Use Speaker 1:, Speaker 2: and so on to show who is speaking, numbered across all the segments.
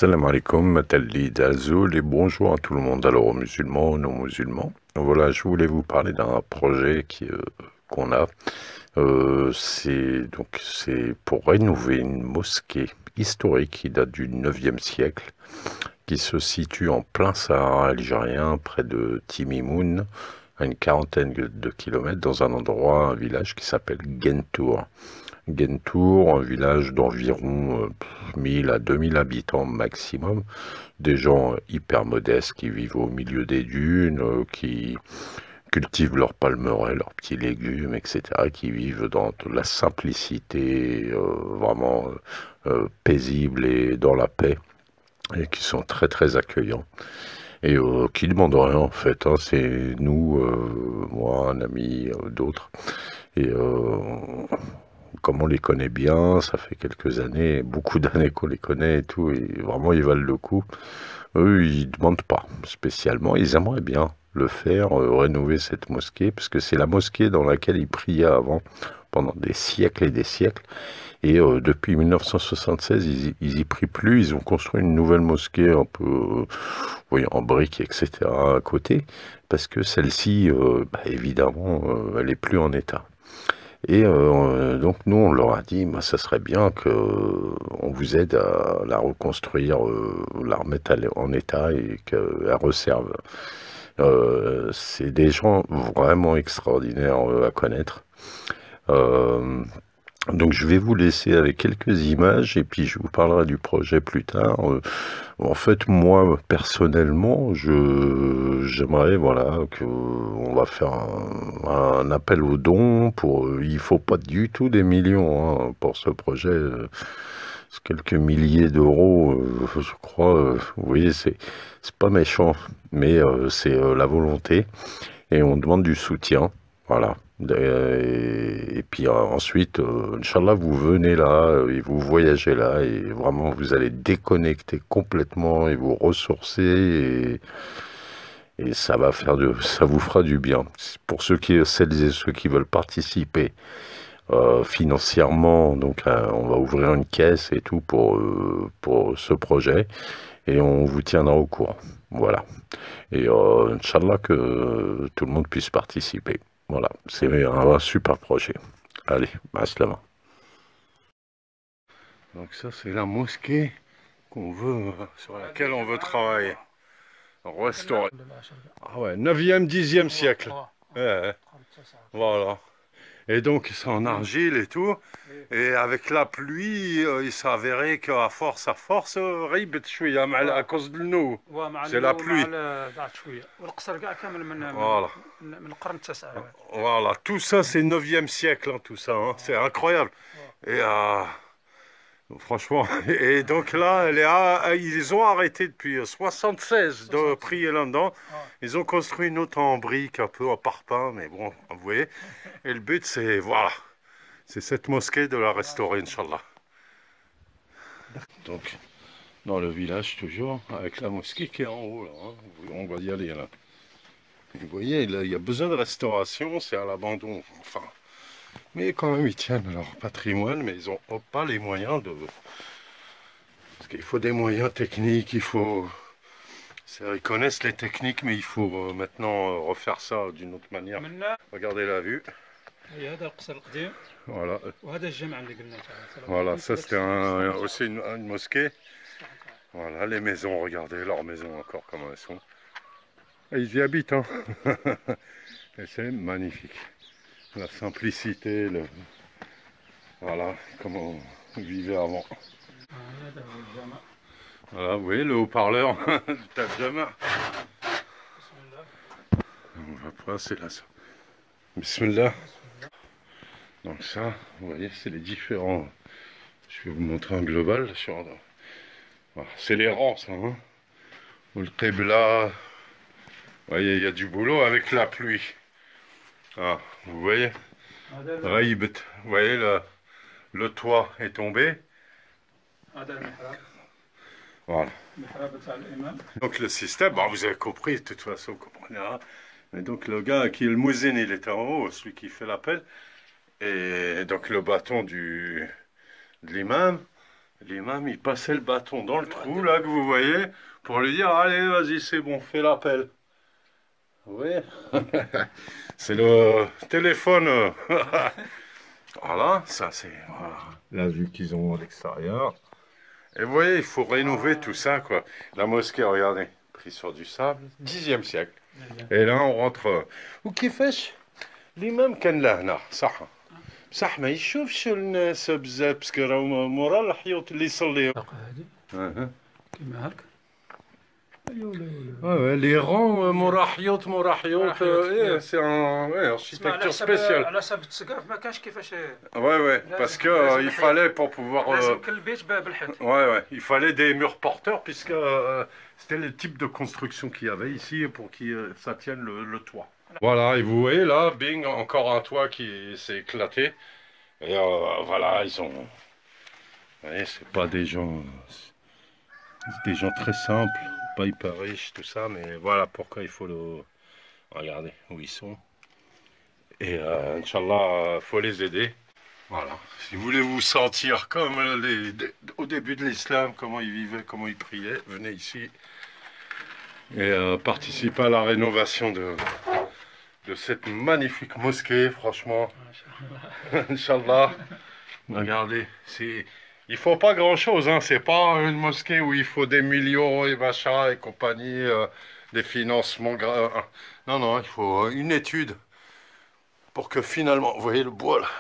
Speaker 1: Salam alaikum, Matalli Dazoul et bonjour à tout le monde, alors aux musulmans, aux non-musulmans. Voilà, je voulais vous parler d'un projet qu'on a. C'est pour rénover une mosquée historique qui date du 9e siècle, qui se situe en plein Sahara algérien, près de Timimoun, à une quarantaine de kilomètres, dans un endroit, un village qui s'appelle Gentour. Gentour, un village d'environ 1000 à 2000 habitants maximum, des gens hyper modestes qui vivent au milieu des dunes, qui cultivent leurs palmeraies, leurs petits légumes, etc., qui vivent dans de la simplicité vraiment paisible et dans la paix, et qui sont très très accueillants, et qui demandent rien en fait, hein. C'est nous, moi, un ami, d'autres, et comme on les connaît bien, ça fait quelques années, beaucoup d'années qu'on les connaît et tout, et vraiment ils valent le coup. Eux, ils demandent pas spécialement, ils aimeraient bien le faire, rénover cette mosquée, parce que c'est la mosquée dans laquelle ils priaient avant, pendant des siècles et des siècles. Et depuis 1976, ils y prient plus, ils ont construit une nouvelle mosquée un peu, oui, en briques, etc. à côté, parce que celle-ci, évidemment, elle est plus en état. Et donc nous, on leur a dit, bah, ça serait bien que on vous aide à la reconstruire, la remettre en état et qu'elle resserve. C'est des gens vraiment extraordinaires à connaître. Euh, donc je vais vous laisser avec quelques images et puis je vous parlerai du projet plus tard. En fait, moi, personnellement, j'aimerais, voilà, que on va faire un appel aux dons pour, il faut pas du tout des millions, hein, pour ce projet. C'est quelques milliers d'euros, je crois. Vous voyez, c'est pas méchant, mais c'est la volonté et on demande du soutien. Voilà. Et puis ensuite, Inch'Allah, vous venez là et vous voyagez là et vraiment vous allez déconnecter complètement et vous ressourcer et ça vous fera du bien. Pour celles et ceux qui veulent participer financièrement, donc on va ouvrir une caisse et tout pour ce projet et on vous tiendra au courant. Voilà. Et Inch'Allah que tout le monde puisse participer. Voilà, c'est un super projet. Allez, Maslama. Donc ça, c'est la mosquée qu'on veut, sur laquelle on veut travailler. Restaurer. Ah ouais, 9e, 10e siècle. Ouais, ouais. Voilà. Et donc, c'est en argile et tout. Et avec la pluie, il s'avérait qu'à force, ريبت شوية à cause de l'eau. C'est la pluie. Voilà. Voilà, tout ça, c'est 9e siècle, hein, tout ça, hein. C'est incroyable. Et franchement, et donc là, ils ont arrêté depuis 76 de prier là-dedans. Ils ont construit une autre en briques, un peu en parpaing, mais bon, vous voyez. Et le but, c'est, voilà, c'est cette mosquée de la restaurer, Inch'Allah. Donc, dans le village, toujours, avec la mosquée qui est en haut, là, hein. On va y aller, là. Vous voyez, là, il y a besoin de restauration, c'est à l'abandon, enfin. Mais quand même, ils tiennent leur patrimoine, mais ils n'ont pas les moyens de... Parce qu'il faut des moyens techniques, il faut... Ils connaissent les techniques, mais il faut maintenant refaire ça d'une autre manière. Regardez la vue. Voilà. Voilà, ça c'était aussi une mosquée. Voilà, les maisons, regardez leurs maisons encore comment elles sont. Et ils y habitent, hein. Et c'est magnifique. La simplicité, voilà, comment on vivait avant. Voilà, vous voyez le haut-parleur du Tarjama. Après, c'est là ça. Bismillah. Donc ça, vous voyez, c'est les différents. Je vais vous montrer un global sur. Voilà, c'est les rangs, ça, hein. Le Qibla. Vous voyez, il y a du boulot avec la pluie. Ah, vous voyez, Raïbet. Vous voyez, le toit est tombé. Voilà. Donc le système, bon, vous avez compris, de toute façon, vous comprenez, hein. Et donc le gars qui est le mousine, il était en haut, celui qui fait l'appel. Et donc le bâton de l'imam. l'imam, il passait le bâton dans le trou, là, que vous voyez, pour lui dire, allez, vas-y, c'est bon, fais l'appel. Oui, c'est le téléphone. Voilà, ça c'est voilà, la vue qu'ils ont à l'extérieur. Et vous voyez, il faut rénover tout ça, quoi. La mosquée, regardez, pris sur du sable, 10e siècle. Et là, on rentre. وكيفاش الإمام كان لهنا صح بصح ما يشوفش الناس بزاف باسكو راهو مورا الحيوط اللي يصليو.
Speaker 2: هذه كيما هاك.
Speaker 1: Ouais, les rangs Morahiot, c'est un architecture spéciale.
Speaker 2: على حسب التسقاف ما كانش كيفاش.
Speaker 1: Ouais, parce que il fallait pour pouvoir.
Speaker 2: لازم كل بيت بالحيط.
Speaker 1: Ouais, il fallait des murs porteurs puisque c'était le type de construction qu'il y avait ici pour que ça tienne le toit. Voilà, et vous voyez là, bing, encore un toit qui s'est éclaté. Et voilà, ils ont. Vous voyez, c'est pas des gens. C'est des gens très simples, pas hyper riches, tout ça, mais voilà pourquoi il faut le. Regardez où ils sont. Et Inch'Allah, il faut les aider. Voilà. Si vous voulez vous sentir comme au début de l'islam, comment ils vivaient, comment ils priaient, venez ici et participez à la rénovation de cette magnifique mosquée, franchement. Inch'Allah. Regardez, il faut pas grand-chose, hein. C'est pas une mosquée où il faut des millions et machin et compagnie, des financements. Non, il faut une étude pour que finalement, vous voyez le bois là,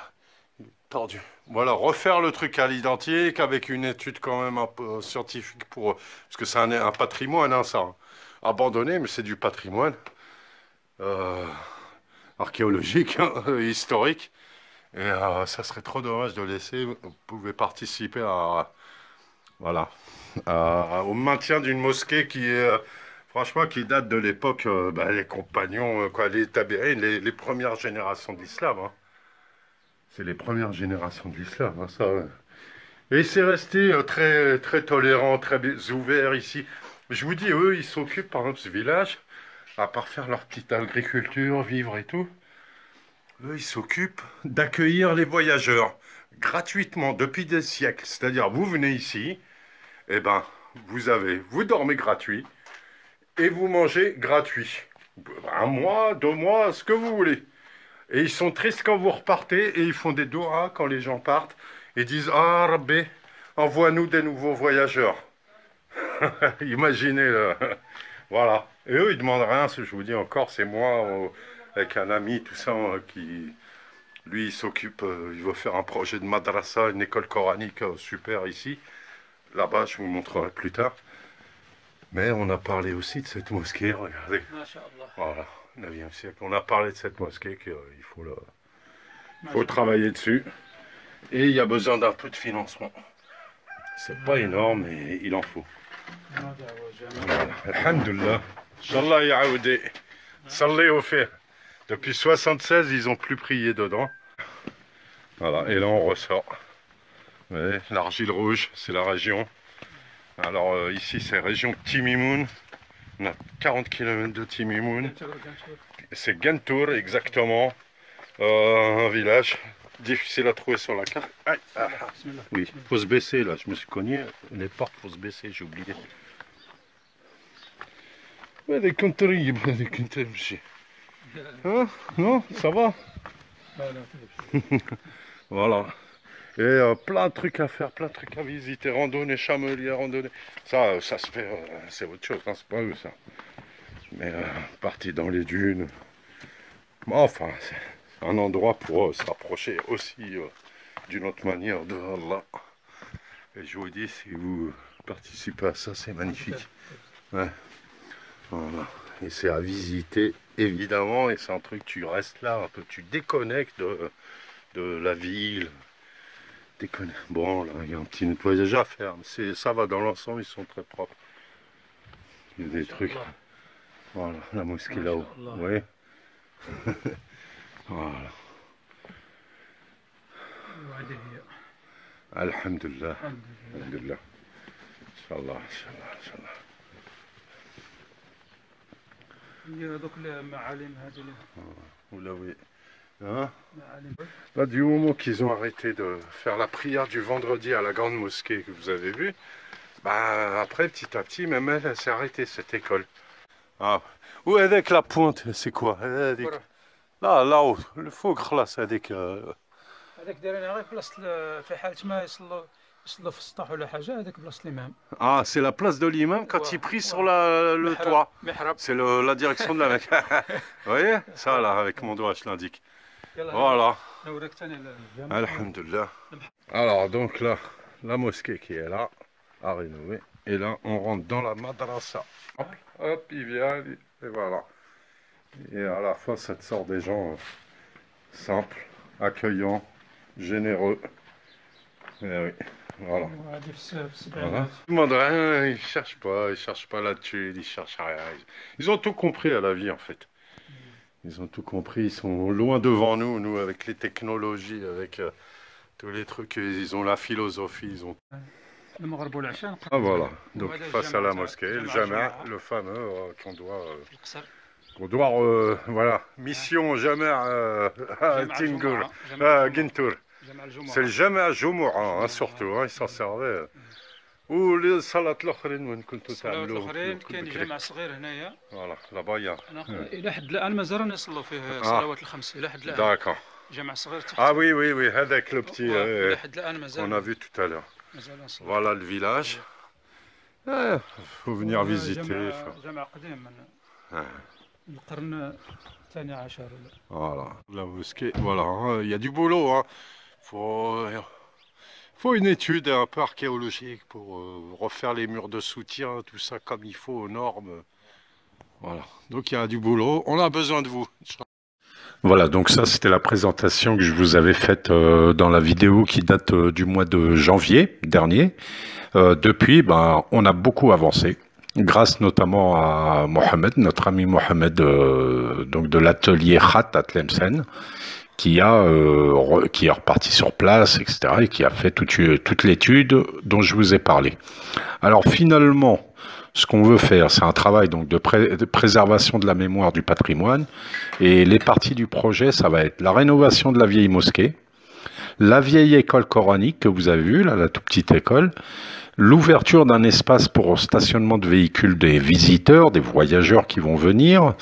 Speaker 1: il est tordu. Voilà, refaire le truc à l'identique avec une étude quand même un peu scientifique parce que c'est un patrimoine, hein, ça. Hein. Abandonné, mais c'est du patrimoine archéologique, hein, historique. Et ça serait trop dommage de laisser. Vous pouvez participer au maintien d'une mosquée qui est franchement qui date de l'époque les compagnons, les tabérines, les premières générations de l'islam. Hein. C'est les premières générations de l'islam, hein, ça. Ouais. Et c'est resté très très tolérant, très ouvert ici. Je vous dis, eux, ils s'occupent par exemple ce village, à part faire leur petite agriculture, vivre et tout. Eux, ils s'occupent d'accueillir les voyageurs gratuitement depuis des siècles. C'est-à-dire, vous venez ici, et ben, vous dormez gratuit et vous mangez gratuit. 1 mois, 2 mois, ce que vous voulez. Et ils sont tristes quand vous repartez et ils font des doigts quand les gens partent et disent ah Rabbi, envoie-nous des nouveaux voyageurs. Imaginez le. Voilà. Et eux, ils demandent rien. Je vous dis encore, c'est moi. Avec un ami, tout ça, qui, lui, il s'occupe, il veut faire un projet de madrasa, une école coranique super ici. Là-bas, je vous montrerai plus tard. Mais on a parlé aussi de cette mosquée, regardez. Voilà, 9e siècle. On a parlé de cette mosquée qu'il faut travailler dessus. Et il y a besoin d'un peu de financement. C'est pas énorme, mais il en faut. Voilà. Alhamdulillah. Inch'Allah yaoudi. Salli au fait. Depuis 76, ils n'ont plus prié dedans. Voilà, et là on ressort. L'argile rouge, c'est la région. Alors ici, c'est région Timimoun. On a 40 km de Timimoun. C'est Gentour, exactement. Un village difficile à trouver sur la carte. Oui, il faut se baisser là, je me suis cogné. Les portes, il faut se baisser, j'ai oublié. Des contrées, hein? Non, ça va. Voilà. Et plein de trucs à faire, plein de trucs à visiter, randonnée, chamelier, randonnée. Ça se fait, c'est autre chose, hein, c'est pas eux ça. Mais partir dans les dunes. Enfin, c'est un endroit pour se rapprocher aussi d'une autre manière de Allah. Et je vous dis, si vous participez à ça, c'est magnifique. Ouais. Voilà. Et c'est à visiter, évidemment, et c'est un truc, tu restes là un peu, tu déconnectes de la ville. Bon, là, il y a un petit nettoyage à faire, mais ça va dans l'ensemble, ils sont très propres. Il y a des trucs. Voilà, la mosquée là-haut. Oui. Voilà. Alhamdulillah. Alhamdulillah. Inch'Allah, Inch'Allah.
Speaker 2: هي دوك المعالم هذه
Speaker 1: ولا وي Hein? Là, du moment qu'ils ont arrêté de faire la prière du vendredi à la grande mosquée que vous avez vue, bah après, petit à petit, même elle s'est arrêtée, cette école. Ah. Où est avec la pointe? C'est quoi? Là, là-haut, le faux là, c'est avec...
Speaker 2: هذاك دايرين غير بلاصه في حاله ما يصلوا في السطح ولا حاجه هذاك بلاصه الامام.
Speaker 1: Ah, c'est la place de l'imam quand il prie sur le toit. C'est la direction de la Mecque. Vous voyez? Ça là, avec mon doigt, je l'indique. Voilà. Alhamdulillah. Alors, donc là, la mosquée qui est là, à rénover. Et là, on rentre dans la madrasa. Hop, hop, il vient, et voilà. Et à la fois, ça te sort des gens simples, accueillants, généreux. Et oui, voilà. Voilà. Ils demandent rien, ils cherchent pas là-dessus, ils cherchent rien. Ils ont tout compris à la vie en fait. Ils ont tout compris, ils sont loin devant nous, nous avec les technologies, avec tous les trucs, ils ont la philosophie, ils ont... Ah voilà, donc face à la mosquée, le Jama', le fameux qu'on doit, voilà, mission Jama' Tingur, Gintur. C'est le Jama' Jumu'ah, surtout, hein, ils s'en servaient. Ou les salats l'aukhrin وين كنتوا تعملوا.
Speaker 2: الاخرين كاين جامع صغير هنايا.
Speaker 1: فوالا لابا يا.
Speaker 2: الى حد الان مازال نصلوا فيه الصلوات الخمس الى حد الان.
Speaker 1: D'accord.
Speaker 2: جامع صغير تحت.
Speaker 1: Ah oui oui oui, هذاك le petit
Speaker 2: الى حد الان مازال.
Speaker 1: On a vu tout à l'heure. Voilà le village. Faut venir visiter.
Speaker 2: جامع قديم من القرن الثاني عشر.
Speaker 1: Voilà, la mosquée, voilà, il y a du boulot, hein. Faut une étude un peu archéologique pour refaire les murs de soutien, tout ça comme il faut aux normes. Voilà, donc il y a du boulot, on a besoin de vous. Voilà, donc ça c'était la présentation que je vous avais faite dans la vidéo qui date du mois de janvier dernier. Depuis, ben, on a beaucoup avancé. Grâce notamment à Mohamed, notre ami Mohamed donc de l'atelier Khat à Tlemcen, qui est reparti sur place, etc., et qui a fait toute l'étude dont je vous ai parlé. Alors finalement, ce qu'on veut faire, c'est un travail donc de préservation de la mémoire du patrimoine, et les parties du projet, ça va être la rénovation de la vieille mosquée, la vieille école coranique que vous avez vue, là, la toute petite école, l'ouverture d'un espace pour stationnement de véhicules des visiteurs, des voyageurs qui vont venir,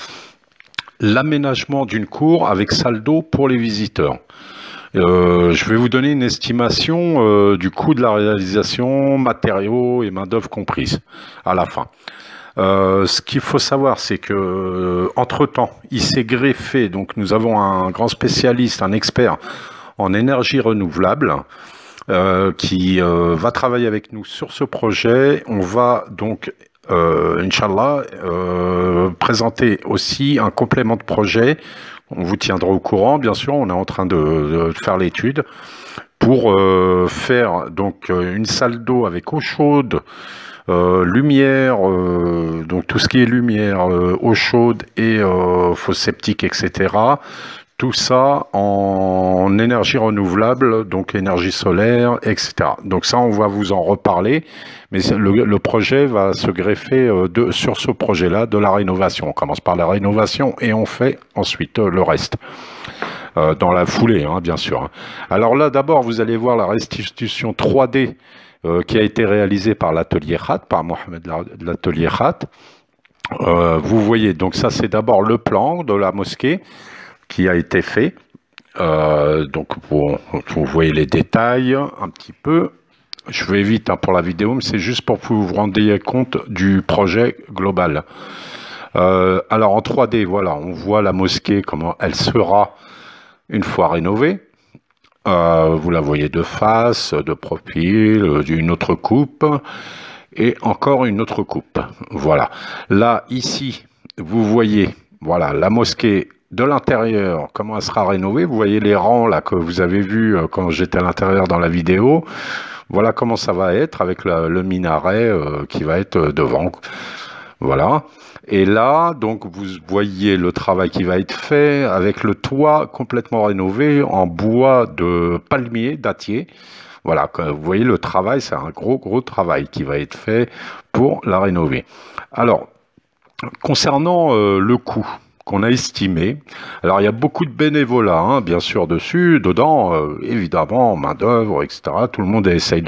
Speaker 1: l'aménagement d'une cour avec salle d'eau pour les visiteurs. Je vais vous donner une estimation du coût de la réalisation, matériaux et main-d'œuvre comprises à la fin. Ce qu'il faut savoir, c'est que entre-temps, il s'est greffé, donc nous avons un grand spécialiste, un expert en énergie renouvelable, qui va travailler avec nous sur ce projet. On va donc, Inch'Allah, présenter aussi un complément de projet. On vous tiendra au courant, bien sûr, on est en train de faire l'étude pour faire donc une salle d'eau avec eau chaude, lumière, donc tout ce qui est lumière, eau chaude et fosse septique, etc. Tout ça en énergie renouvelable, donc énergie solaire, etc. Donc ça, on va vous en reparler, mais le projet va se greffer sur ce projet-là de la rénovation. On commence par la rénovation et on fait ensuite le reste, dans la foulée, hein, bien sûr. Alors là, d'abord, vous allez voir la restitution 3D qui a été réalisée par l'atelier Khat, par Mohamed de l'atelier Khat. Vous voyez, donc ça, c'est d'abord le plan de la mosquée qui a été fait, donc vous voyez les détails un petit peu, je vais vite hein, pour la vidéo, mais c'est juste pour que vous vous rendiez compte du projet global. Alors en 3D, voilà, on voit la mosquée, comment elle sera une fois rénovée, vous la voyez de face, de profil, d'une autre coupe, et encore une autre coupe, voilà. Là, ici, vous voyez, voilà, la mosquée de l'intérieur, comment elle sera rénovée. Vous voyez les rangs là que vous avez vus quand j'étais à l'intérieur dans la vidéo. Voilà comment ça va être avec le minaret qui va être devant. Voilà. Et là, donc, vous voyez le travail qui va être fait avec le toit complètement rénové en bois de palmier, dattier. Voilà, vous voyez le travail, c'est un gros travail qui va être fait pour la rénover. Alors, concernant le coût, qu'on a estimé. Alors il y a beaucoup de bénévolat, hein, bien sûr, dedans, évidemment, main d'œuvre, etc. Tout le monde essaye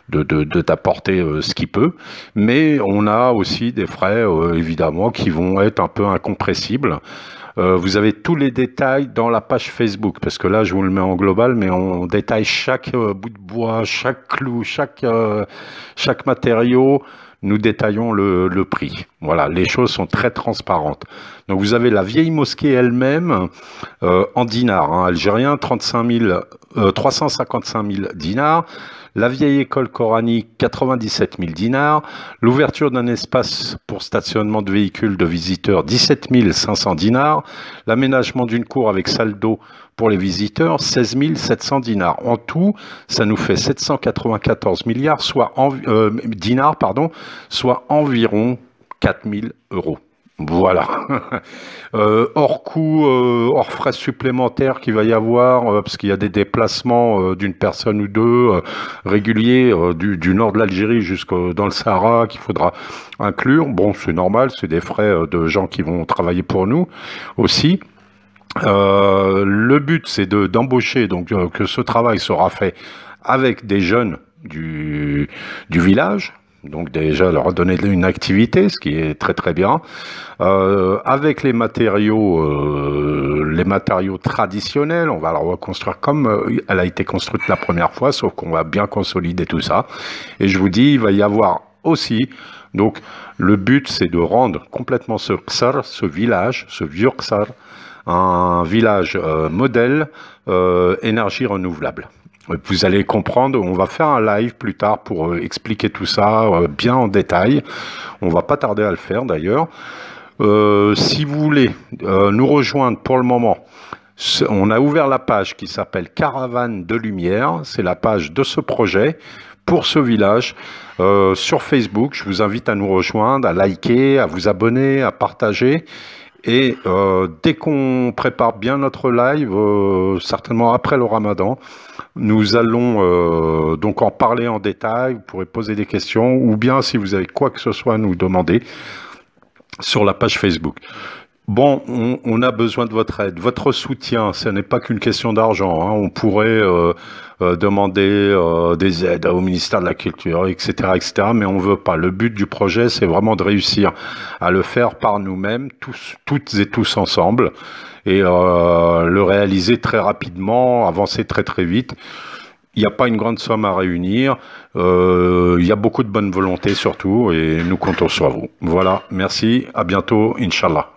Speaker 1: d'apporter ce qu'il peut, mais on a aussi des frais, évidemment, qui vont être un peu incompressibles. Vous avez tous les détails dans la page Facebook, parce que là, je vous le mets en global, mais on détaille chaque bout de bois, chaque clou, chaque matériau. Nous détaillons le prix. Voilà, les choses sont très transparentes. Donc vous avez la vieille mosquée elle-même en dinars, hein, algérien, 355 000 dinars. La vieille école coranique, 97 000 dinars. L'ouverture d'un espace pour stationnement de véhicules de visiteurs, 17 500 dinars. L'aménagement d'une cour avec salle d'eau pour les visiteurs, 16 700 dinars. En tout, ça nous fait 794 milliards, dinars, soit environ 4 000 euros. Voilà. Hors coût, hors frais supplémentaires qu'il va y avoir, parce qu'il y a des déplacements d'une personne ou deux réguliers du nord de l'Algérie jusqu'au dans le Sahara qu'il faudra inclure. Bon, c'est normal, c'est des frais de gens qui vont travailler pour nous aussi. Le but, c'est d'embaucher, donc que ce travail sera fait avec des jeunes du village. Donc déjà leur donner une activité, ce qui est très très bien, avec les matériaux traditionnels. On va la reconstruire comme elle a été construite la première fois, sauf qu'on va bien consolider tout ça. Et je vous dis, il va y avoir aussi, donc le but c'est de rendre complètement ce Ksar, ce village, ce vieux Ksar, un village modèle énergie renouvelable. Vous allez comprendre, on va faire un live plus tard pour expliquer tout ça bien en détail. On va pas tarder à le faire d'ailleurs. Si vous voulez nous rejoindre pour le moment, on a ouvert la page qui s'appelle Caravane de Lumière. C'est la page de ce projet pour ce village sur Facebook. Je vous invite à nous rejoindre, à liker, à vous abonner, à partager. Et dès qu'on prépare bien notre live, certainement après le Ramadan, nous allons donc en parler en détail. Vous pourrez poser des questions ou bien si vous avez quoi que ce soit à nous demander sur la page Facebook. Bon, on a besoin de votre aide, votre soutien. Ce n'est pas qu'une question d'argent, hein. On pourrait demander des aides au ministère de la Culture, etc., etc. Mais on veut pas. Le but du projet, c'est vraiment de réussir à le faire par nous-mêmes, toutes et tous ensemble, et le réaliser très rapidement, avancer très très vite. Il n'y a pas une grande somme à réunir. Il y a beaucoup de bonne volonté surtout, et nous comptons sur vous. Voilà, merci. À bientôt, Inch'Allah.